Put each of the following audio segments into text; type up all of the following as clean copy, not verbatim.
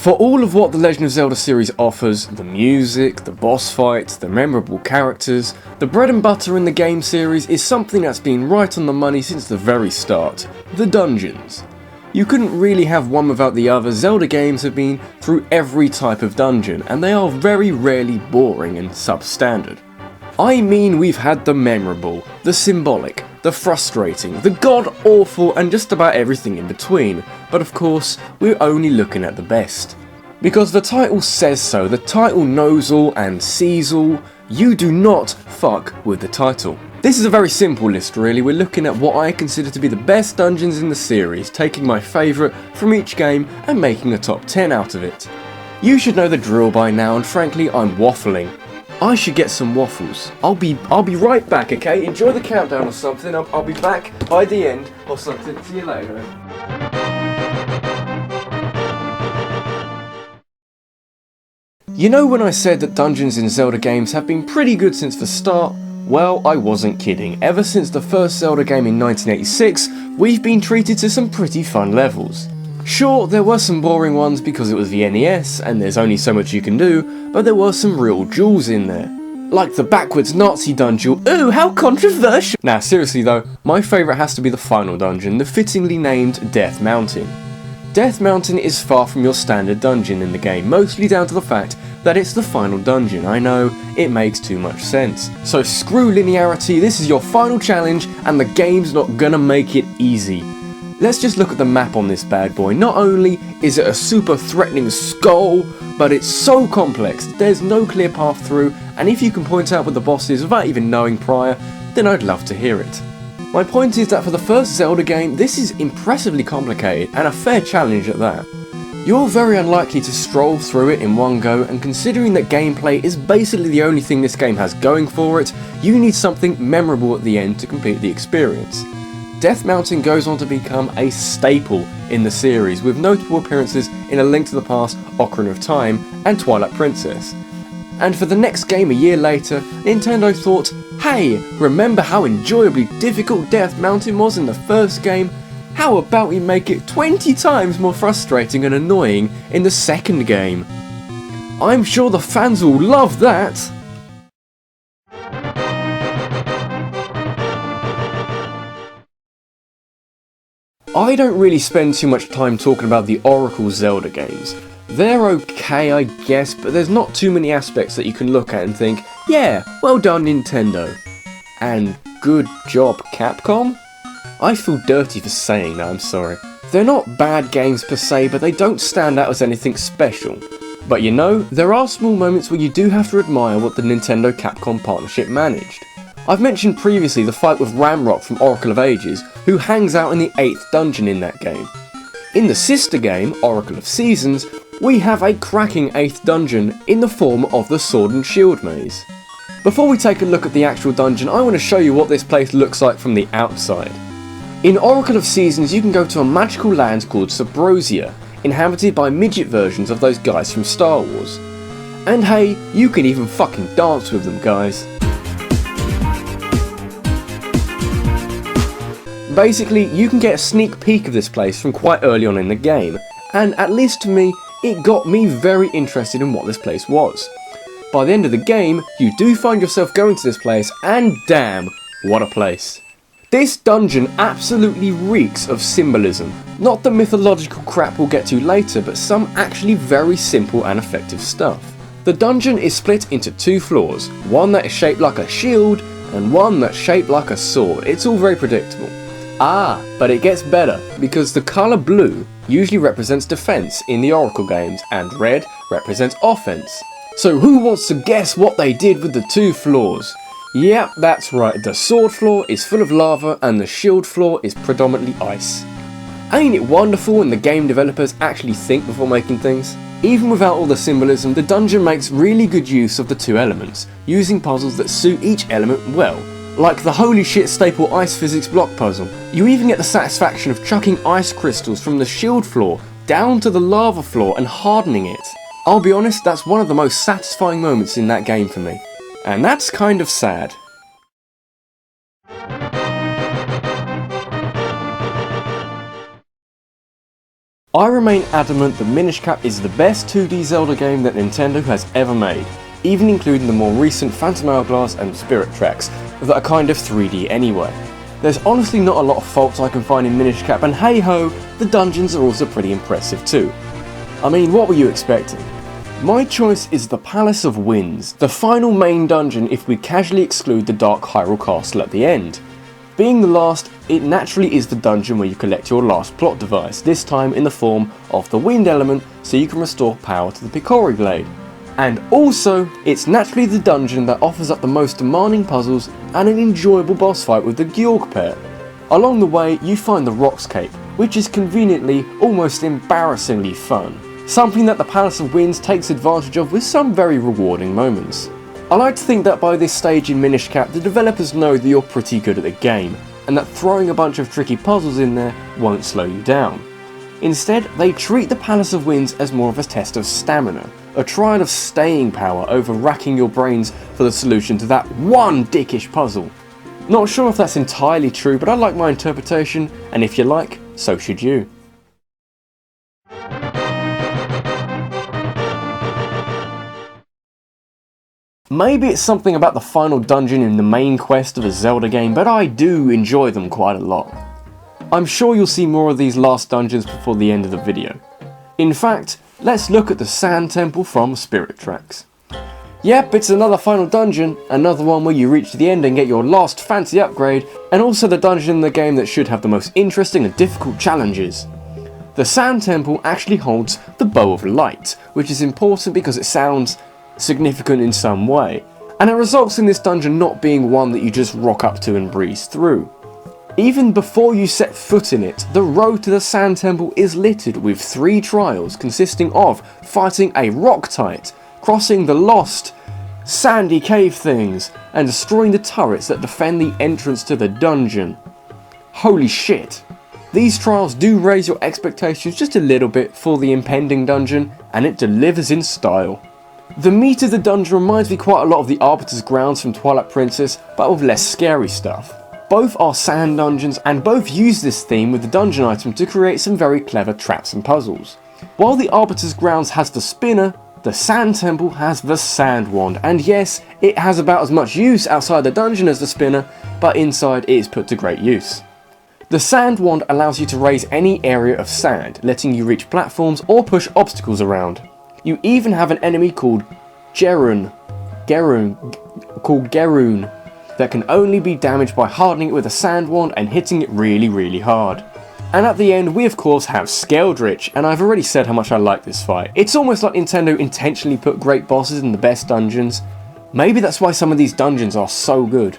For all of what the Legend of Zelda series offers, the music, the boss fights, the memorable characters, the bread and butter in the game series is something that's been right on the money since the very start: the dungeons. You couldn't really have one without the other. Zelda games have been through every type of dungeon, and they are very rarely boring and substandard. I mean, we've had the memorable, the symbolic, the frustrating, the god-awful, and just about everything in between, but of course, we're only looking at the best. Because the title says so, the title knows all and sees all. You do not fuck with the title. This is a very simple list really. We're looking at what I consider to be the best dungeons in the series, taking my favourite from each game and making a top 10 out of it. You should know the drill by now, and frankly, I'm waffling. I should get some waffles. I'll be right back, okay? Enjoy the countdown or something. I'll be back by the end or something. See you later. You know when I said that dungeons in Zelda games have been pretty good since the start? Well, I wasn't kidding. Ever since the first Zelda game in 1986, we've been treated to some pretty fun levels. Sure, there were some boring ones because it was the NES and there's only so much you can do, but there were some real jewels in there. Like the backwards Nazi dungeon. Ooh, how controversial! Nah, seriously though, my favourite has to be the final dungeon, the fittingly named Death Mountain. Death Mountain is far from your standard dungeon in the game, mostly down to the fact that it's the final dungeon. I know, it makes too much sense. So screw linearity, this is your final challenge and the game's not gonna make it easy. Let's just look at the map on this bad boy. Not only is it a super threatening skull, but it's so complex, there's no clear path through, and if you can point out what the boss is without even knowing prior, then I'd love to hear it. My point is that for the first Zelda game, this is impressively complicated, and a fair challenge at that. You're very unlikely to stroll through it in one go, and considering that gameplay is basically the only thing this game has going for it, you need something memorable at the end to complete the experience. Death Mountain goes on to become a staple in the series, with notable appearances in A Link to the Past, Ocarina of Time, and Twilight Princess. And for the next game a year later, Nintendo thought, hey, remember how enjoyably difficult Death Mountain was in the first game? How about we make it 20 times more frustrating and annoying in the second game? I'm sure the fans will love that! I don't really spend too much time talking about the Oracle Zelda games. They're okay, I guess, but there's not too many aspects that you can look at and think, yeah, well done Nintendo. And good job Capcom? I feel dirty for saying that, I'm sorry. They're not bad games per se, but they don't stand out as anything special. But you know, there are small moments where you do have to admire what the Nintendo-Capcom partnership managed. I've mentioned previously the fight with Ramrock from Oracle of Ages, who hangs out in the 8th dungeon in that game. In the sister game, Oracle of Seasons, we have a cracking 8th dungeon in the form of the Sword and Shield maze. Before we take a look at the actual dungeon, I want to show you what this place looks like from the outside. In Oracle of Seasons, you can go to a magical land called Subrosia, inhabited by midget versions of those guys from Star Wars. And hey, you can even fucking dance with them, guys. Basically, you can get a sneak peek of this place from quite early on in the game, and at least to me, it got me very interested in what this place was. By the end of the game, you do find yourself going to this place, and damn, what a place. This dungeon absolutely reeks of symbolism. Not the mythological crap we'll get to later, but some actually very simple and effective stuff. The dungeon is split into 2 floors, one that is shaped like a shield, and one that's shaped like a sword. It's all very predictable. Ah, but it gets better, because the colour blue usually represents defence in the Oracle games, and red represents offence. So who wants to guess what they did with the 2 floors? Yep, that's right, the sword floor is full of lava and the shield floor is predominantly ice. Ain't it wonderful when the game developers actually think before making things? Even without all the symbolism, the dungeon makes really good use of the 2 elements, using puzzles that suit each element well. Like the holy shit staple ice physics block puzzle. You even get the satisfaction of chucking ice crystals from the shield floor down to the lava floor and hardening it. I'll be honest, that's one of the most satisfying moments in that game for me. And that's kind of sad. I remain adamant that Minish Cap is the best 2D Zelda game that Nintendo has ever made, even including the more recent Phantom Hourglass and Spirit Tracks, that are kind of 3D anyway. There's honestly not a lot of faults I can find in Minish Cap, and hey ho, the dungeons are also pretty impressive too. I mean, what were you expecting? My choice is the Palace of Winds, the final main dungeon if we casually exclude the Dark Hyrule Castle at the end. Being the last, it naturally is the dungeon where you collect your last plot device, this time in the form of the wind element so you can restore power to the Picori blade. And also, it's naturally the dungeon that offers up the most demanding puzzles and an enjoyable boss fight with the Georg pair. Along the way, you find the Rocks Cape, which is conveniently, almost embarrassingly fun. Something that the Palace of Winds takes advantage of with some very rewarding moments. I like to think that by this stage in Minish Cap, the developers know that you're pretty good at the game, and that throwing a bunch of tricky puzzles in there won't slow you down. Instead, they treat the Palace of Winds as more of a test of stamina, a trial of staying power over racking your brains for the solution to that one dickish puzzle. Not sure if that's entirely true, but I like my interpretation, and if you like, so should you. Maybe it's something about the final dungeon in the main quest of a Zelda game, but I do enjoy them quite a lot. I'm sure you'll see more of these last dungeons before the end of the video. In fact, let's look at the Sand Temple from Spirit Tracks. Yep, it's another final dungeon, another one where you reach the end and get your last fancy upgrade, and also the dungeon in the game that should have the most interesting and difficult challenges. The Sand Temple actually holds the Bow of Light, which is important because it sounds significant in some way, and it results in this dungeon not being one that you just rock up to and breeze through. Even before you set foot in it, the road to the Sand Temple is littered with 3 trials consisting of fighting a Rocktite, crossing the lost sandy cave things, and destroying the turrets that defend the entrance to the dungeon. Holy shit! These trials do raise your expectations just a little bit for the impending dungeon, and it delivers in style. The meat of the dungeon reminds me quite a lot of the Arbiter's Grounds from Twilight Princess, but with less scary stuff. Both are sand dungeons, and both use this theme with the dungeon item to create some very clever traps and puzzles. While the Arbiter's Grounds has the spinner, the Sand Temple has the Sand Wand, and yes, it has about as much use outside the dungeon as the spinner, but inside it is put to great use. The Sand Wand allows you to raise any area of sand, letting you reach platforms or push obstacles around. You even have an enemy called Geroon, that can only be damaged by hardening it with a sand wand and hitting it really hard. And at the end we of course have Skeldritch, and I've already said how much I like this fight. It's almost like Nintendo intentionally put great bosses in the best dungeons. Maybe that's why some of these dungeons are so good.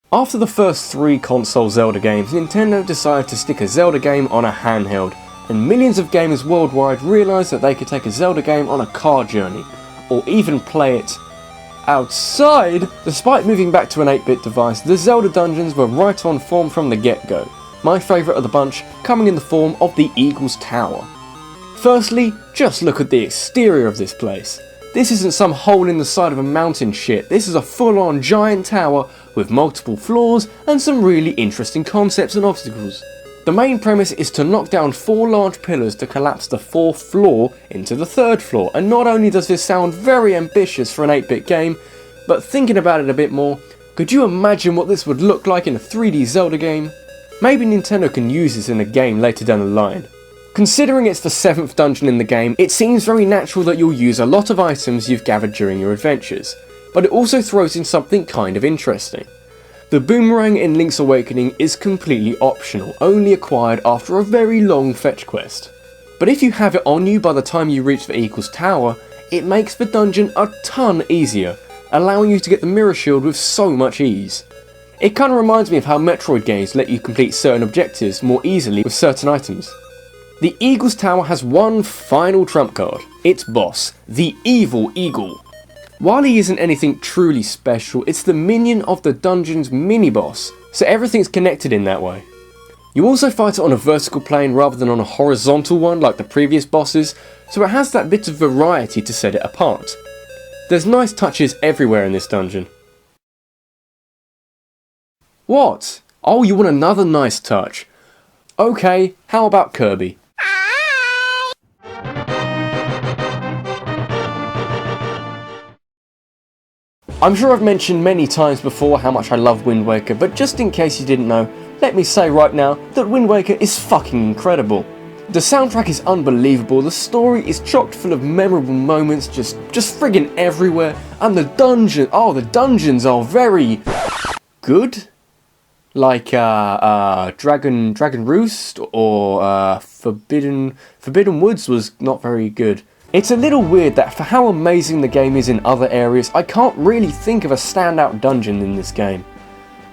After the first 3 console Zelda games, Nintendo decided to stick a Zelda game on a handheld, and millions of gamers worldwide realised that they could take a Zelda game on a car journey, or even play it outside. Despite moving back to an 8-bit device, the Zelda dungeons were right on form from the get-go, my favourite of the bunch coming in the form of the Eagle's Tower. Firstly, just look at the exterior of this place. This isn't some hole in the side of a mountain shit, this is a full-on giant tower with multiple floors and some really interesting concepts and obstacles. The main premise is to knock down 4 large pillars to collapse the 4th floor into the 3rd floor, and not only does this sound very ambitious for an 8-bit game, but thinking about it a bit more, could you imagine what this would look like in a 3D Zelda game? Maybe Nintendo can use this in a game later down the line. Considering it's the 7th dungeon in the game, it seems very natural that you'll use a lot of items you've gathered during your adventures, but it also throws in something kind of interesting. The boomerang in Link's Awakening is completely optional, only acquired after a very long fetch quest. But if you have it on you by the time you reach the Eagle's Tower, it makes the dungeon a ton easier, allowing you to get the Mirror Shield with so much ease. It kinda reminds me of how Metroid games let you complete certain objectives more easily with certain items. The Eagle's Tower has one final trump card, its boss, the Evil Eagle. While he isn't anything truly special, it's the minion of the dungeon's mini-boss, so everything's connected in that way. You also fight it on a vertical plane rather than on a horizontal one like the previous bosses, so it has that bit of variety to set it apart. There's nice touches everywhere in this dungeon. What? Oh, you want another nice touch? Okay, how about Kirby? I'm sure I've mentioned many times before how much I love Wind Waker, but just in case you didn't know, let me say right now that Wind Waker is fucking incredible. The soundtrack is unbelievable, the story is chock full of memorable moments just friggin' everywhere, and the dungeons are very good. Like Dragon Roost or Forbidden Woods was not very good. It's a little weird that for how amazing the game is in other areas, I can't really think of a standout dungeon in this game.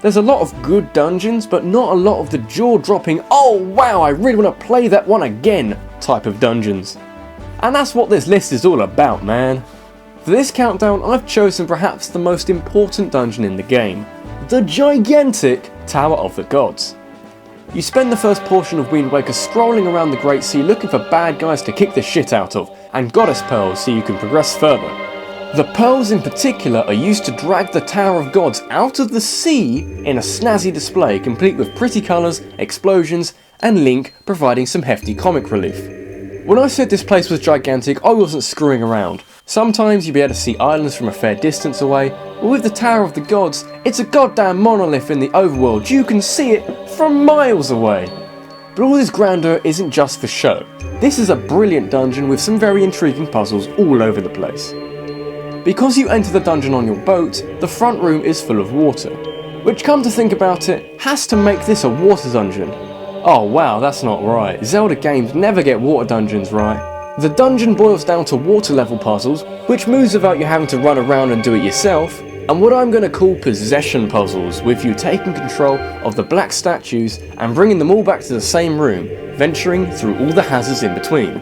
There's a lot of good dungeons, but not a lot of the jaw-dropping, oh wow, I really want to play that one again type of dungeons. And that's what this list is all about, man. For this countdown, I've chosen perhaps the most important dungeon in the game, the gigantic Tower of the Gods. You spend the first portion of Wind Waker scrolling around the Great Sea looking for bad guys to kick the shit out of, and goddess pearls so you can progress further. The pearls in particular are used to drag the Tower of Gods out of the sea in a snazzy display complete with pretty colours, explosions, and Link providing some hefty comic relief. When I said this place was gigantic, I wasn't screwing around. Sometimes you'll be able to see islands from a fair distance away, but with the Tower of the Gods, it's a goddamn monolith in the overworld, you can see it from miles away. But all this grandeur isn't just for show. This is a brilliant dungeon with some very intriguing puzzles all over the place. Because you enter the dungeon on your boat, the front room is full of water, which, come to think about it, has to make this a water dungeon. Oh wow, that's not right. Zelda games never get water dungeons right. The dungeon boils down to water level puzzles, which moves without you having to run around and do it yourself, and what I'm going to call possession puzzles, with you taking control of the black statues and bringing them all back to the same room, venturing through all the hazards in between.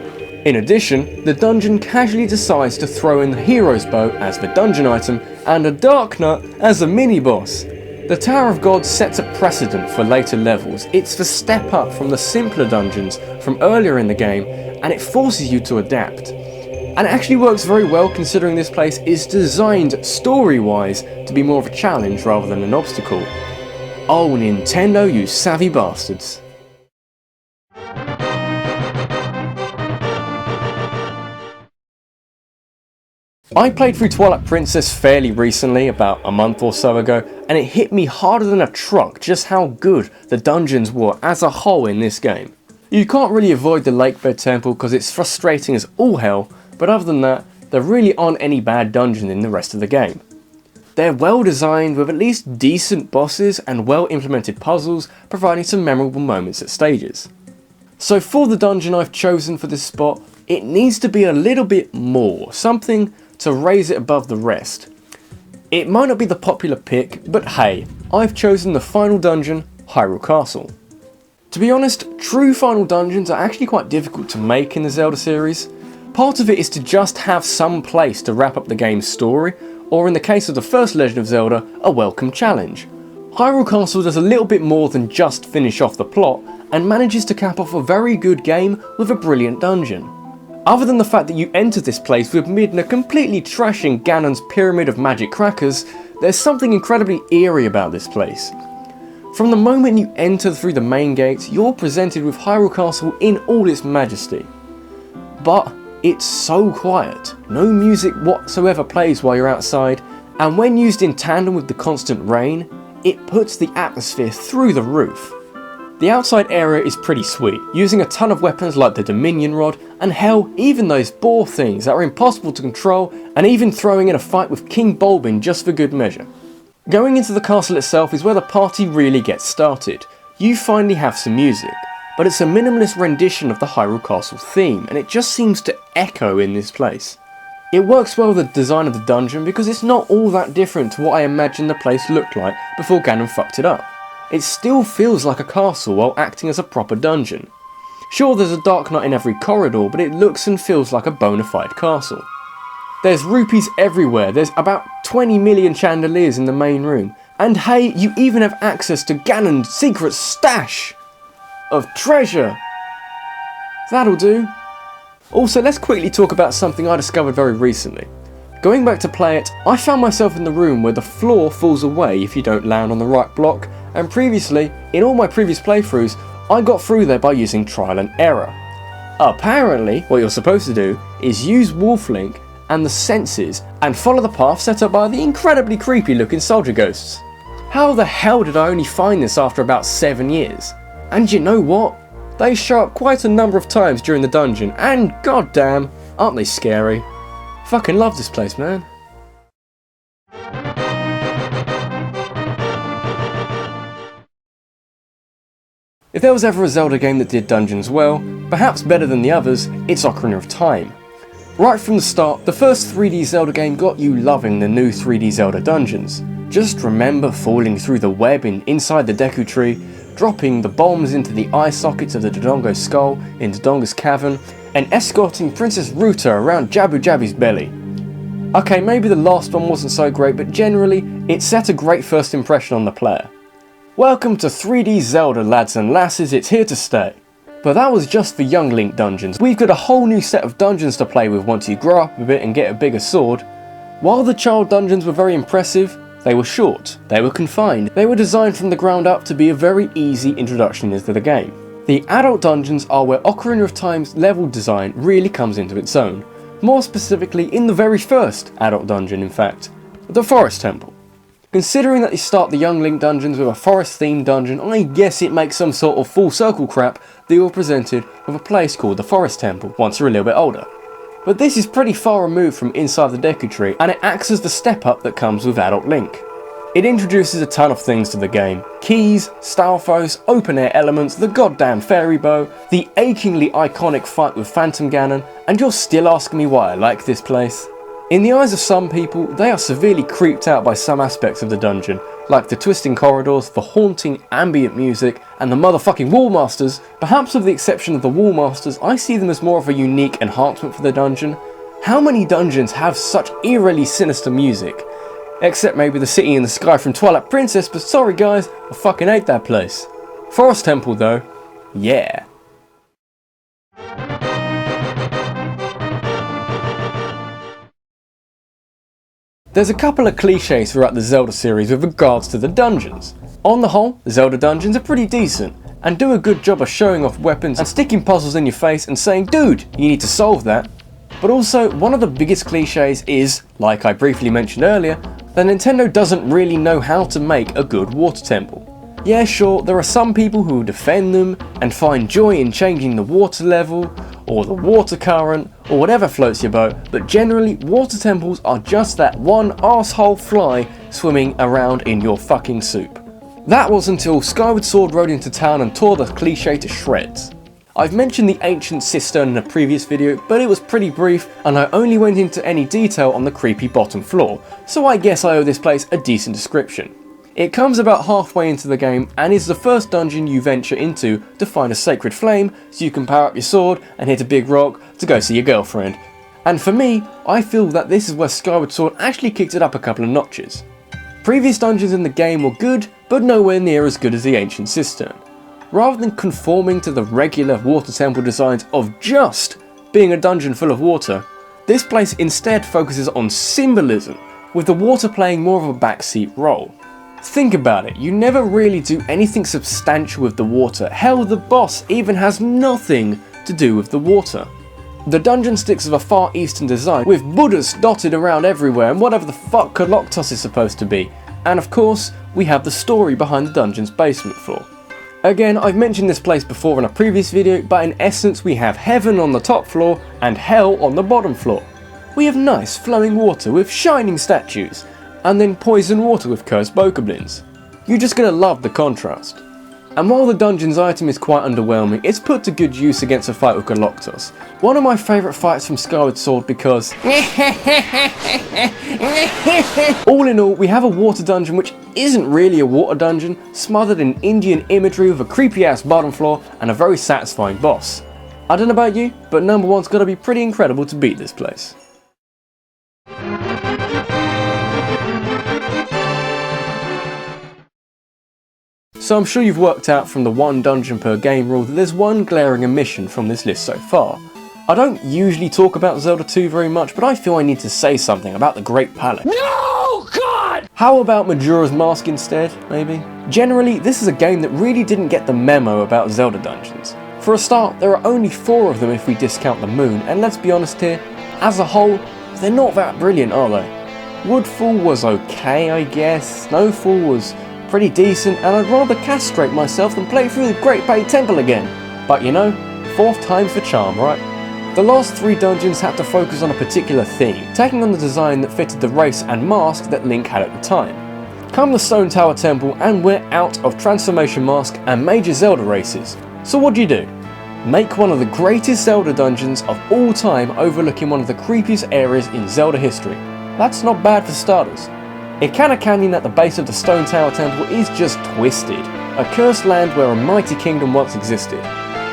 In addition, the dungeon casually decides to throw in the hero's bow as the dungeon item and a dark nut as a mini-boss. The Tower of God sets a precedent for later levels. It's the step up from the simpler dungeons from earlier in the game, and it forces you to adapt. And it actually works very well considering this place is designed story-wise to be more of a challenge rather than an obstacle. Oh Nintendo, you savvy bastards. I played through Twilight Princess fairly recently, about a month or so ago, and it hit me harder than a truck just how good the dungeons were as a whole in this game. You can't really avoid the Lakebed Temple because it's frustrating as all hell, but other than that, there really aren't any bad dungeons in the rest of the game. They're well designed with at least decent bosses and well implemented puzzles, providing some memorable moments at stages. So for the dungeon I've chosen for this spot, it needs to be a little bit more, something to raise it above the rest. It might not be the popular pick, but hey, I've chosen the final dungeon, Hyrule Castle. To be honest, true final dungeons are actually quite difficult to make in the Zelda series. Part of it is to just have some place to wrap up the game's story, or in the case of the first Legend of Zelda, a welcome challenge. Hyrule Castle does a little bit more than just finish off the plot, and manages to cap off a very good game with a brilliant dungeon. Other than the fact that you enter this place with Midna completely trashing Ganon's pyramid of magic crackers, there's something incredibly eerie about this place. From the moment you enter through the main gates, you're presented with Hyrule Castle in all its majesty. But it's so quiet, no music whatsoever plays while you're outside, and when used in tandem with the constant rain, it puts the atmosphere through the roof. The outside area is pretty sweet, using a ton of weapons like the Dominion Rod, and hell, even those boar things that are impossible to control, and even throwing in a fight with King Bulbin just for good measure. Going into the castle itself is where the party really gets started. You finally have some music, but it's a minimalist rendition of the Hyrule Castle theme, and it just seems to echo in this place. It works well with the design of the dungeon because it's not all that different to what I imagined the place looked like before Ganon fucked it up. It still feels like a castle while acting as a proper dungeon. Sure, there's a dark knight in every corridor, but it looks and feels like a bona fide castle. There's rupees everywhere, there's about 20 million chandeliers in the main room, and hey, you even have access to Ganon's secret stash of treasure. That'll do. Also, let's quickly talk about something I discovered very recently. Going back to play it, I found myself in the room where the floor falls away if you don't land on the right block, and previously, in all my previous playthroughs, I got through there by using trial and error. Apparently, what you're supposed to do is use Wolf Link and the senses and follow the path set up by the incredibly creepy looking soldier ghosts. How the hell did I only find this after about 7 years? And you know what? They show up quite a number of times during the dungeon, and goddamn, aren't they scary? Fucking love this place, man. If there was ever a Zelda game that did dungeons well, perhaps better than the others, it's Ocarina of Time. Right from the start, the first 3D Zelda game got you loving the new 3D Zelda dungeons. Just remember falling through the web inside the Deku Tree, dropping the bombs into the eye sockets of the Dodongo's skull in Dodongo's cavern, and escorting Princess Ruta around Jabu Jabu's belly. Okay, maybe the last one wasn't so great, but generally, it set a great first impression on the player. Welcome to 3D Zelda, lads and lasses, it's here to stay. But that was just for young Link dungeons. We've got a whole new set of dungeons to play with once you grow up a bit and get a bigger sword. While the child dungeons were very impressive, they were short, they were confined, they were designed from the ground up to be a very easy introduction into the game. The adult dungeons are where Ocarina of Time's level design really comes into its own. More specifically in the very first adult dungeon, in fact, the Forest Temple. Considering that you start the Young Link dungeons with a forest themed dungeon, I guess it makes some sort of full circle crap that you're presented with a place called the Forest Temple once you're a little bit older. But this is pretty far removed from inside the Deku Tree, and it acts as the step up that comes with adult Link. It introduces a ton of things to the game. Keys, Stalfos, open air elements, the goddamn fairy bow, the achingly iconic fight with Phantom Ganon, and you're still asking me why I like this place? In the eyes of some people, they are severely creeped out by some aspects of the dungeon, like the twisting corridors, the haunting ambient music, and the motherfucking Wallmasters. Perhaps with the exception of the Wallmasters, I see them as more of a unique enhancement for the dungeon. How many dungeons have such eerily sinister music? Except maybe the City in the Sky from Twilight Princess, but sorry guys, I fucking hate that place. Forest Temple though, yeah. There's a couple of cliches throughout the Zelda series with regards to the dungeons. On the whole, the Zelda dungeons are pretty decent, and do a good job of showing off weapons and sticking puzzles in your face and saying, dude, you need to solve that. But also, one of the biggest cliches is, like I briefly mentioned earlier, that Nintendo doesn't really know how to make a good water temple. Yeah, sure, there are some people who defend them and find joy in changing the water level, or the water current, or whatever floats your boat, but generally, water temples are just that one arsehole fly swimming around in your fucking soup. That was until Skyward Sword rode into town and tore the cliche to shreds. I've mentioned the ancient cistern in a previous video, but it was pretty brief, and I only went into any detail on the creepy bottom floor, so I guess I owe this place a decent description. It comes about halfway into the game and is the first dungeon you venture into to find a sacred flame so you can power up your sword and hit a big rock to go see your girlfriend. And for me, I feel that this is where Skyward Sword actually kicked it up a couple of notches. Previous dungeons in the game were good, but nowhere near as good as the ancient cistern. Rather than conforming to the regular water temple designs of just being a dungeon full of water, this place instead focuses on symbolism, with the water playing more of a backseat role. Think about it, you never really do anything substantial with the water. Hell, the boss even has nothing to do with the water. The dungeon sticks with a Far Eastern design, with Buddhas dotted around everywhere and whatever the fuck Koloktos is supposed to be. And of course, we have the story behind the dungeon's basement floor. Again, I've mentioned this place before in a previous video, but in essence we have heaven on the top floor and hell on the bottom floor. We have nice flowing water with shining statues, and then poison water with cursed bokoblins. You're just gonna love the contrast. And while the dungeon's item is quite underwhelming, it's put to good use against a fight with Galactus. One of my favourite fights from Skyward Sword because all in all, we have a water dungeon which isn't really a water dungeon, smothered in Indian imagery with a creepy ass bottom floor and a very satisfying boss. I don't know about you, but number one's gotta be pretty incredible to beat this place. So I'm sure you've worked out from the one dungeon per game rule that there's one glaring omission from this list so far. I don't usually talk about Zelda 2 very much, but I feel I need to say something about the Great Palace. No, God! How about Majora's Mask instead, maybe? Generally, this is a game that really didn't get the memo about Zelda dungeons. For a start, there are only 4 of them if we discount the moon, and let's be honest here, as a whole, they're not that brilliant, are they? Woodfall was okay, I guess, Snowfall was pretty decent, and I'd rather castrate myself than play through the Great Bay Temple again. But you know, 4th time's the charm, right? The last 3 dungeons had to focus on a particular theme, taking on the design that fitted the race and mask that Link had at the time. Come the Stone Tower Temple and we're out of Transformation Mask and major Zelda races. So what do? Make one of the greatest Zelda dungeons of all time overlooking one of the creepiest areas in Zelda history. That's not bad for starters. Ikana Canyon at the base of the Stone Tower Temple is just twisted, a cursed land where a mighty kingdom once existed.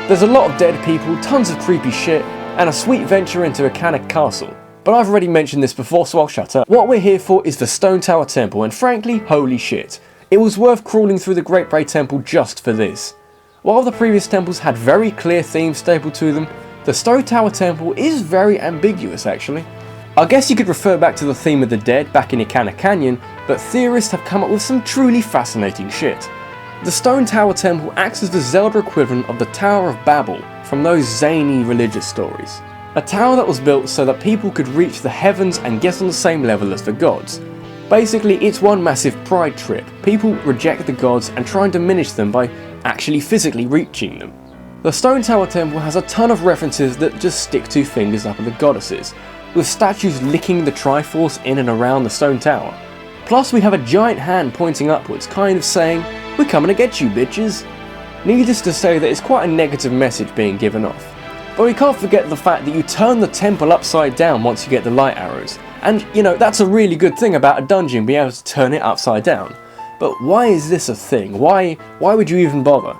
There's a lot of dead people, tons of creepy shit, and a sweet venture into Ikana Castle. But I've already mentioned this before, so I'll shut up. What we're here for is the Stone Tower Temple, and frankly, holy shit. It was worth crawling through the Great Bay Temple just for this. While the previous temples had very clear themes stapled to them, the Stone Tower Temple is very ambiguous actually. I guess you could refer back to the theme of the dead back in Ikana Canyon, but theorists have come up with some truly fascinating shit. The Stone Tower Temple acts as the Zelda equivalent of the Tower of Babel from those zany religious stories. A tower that was built so that people could reach the heavens and get on the same level as the gods. Basically, it's one massive pride trip. People reject the gods and try and diminish them by actually physically reaching them. The Stone Tower Temple has a ton of references that just stick 2 fingers up at the goddesses, with statues licking the Triforce in and around the Stone Tower. Plus we have a giant hand pointing upwards, kind of saying, "We're coming to get you, bitches." Needless to say that it's quite a negative message being given off. But we can't forget the fact that you turn the temple upside down once you get the light arrows. And you know, that's a really good thing about a dungeon, being able to turn it upside down. But why is this a thing? Why would you even bother?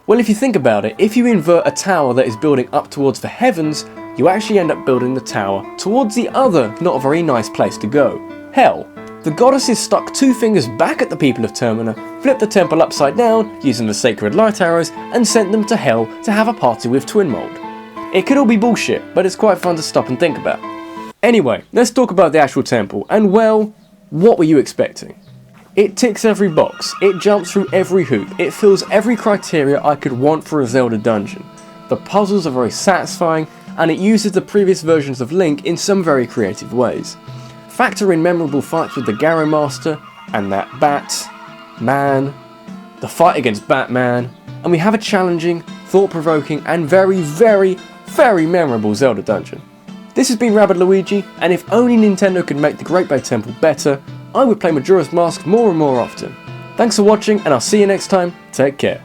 Well, if you think about it, if you invert a tower that is building up towards the heavens, you actually end up building the tower towards the other not very nice place to go, hell. The goddesses stuck 2 fingers back at the people of Termina, flipped the temple upside down using the sacred light arrows, and sent them to hell to have a party with Twin Mold. It could all be bullshit, but it's quite fun to stop and think about. Anyway, let's talk about the actual temple, and well, what were you expecting? It ticks every box, it jumps through every hoop, it fills every criteria I could want for a Zelda dungeon. The puzzles are very satisfying, and it uses the previous versions of Link in some very creative ways. Factor in memorable fights with the Garo Master, and that Batman, the fight against Batman, and we have a challenging, thought-provoking, and very, very, very memorable Zelda dungeon. This has been Rabbid Luigi, and if only Nintendo could make the Great Bay Temple better, I would play Majora's Mask more and more often. Thanks for watching, and I'll see you next time. Take care.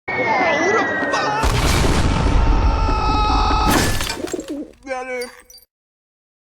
Who the fuck?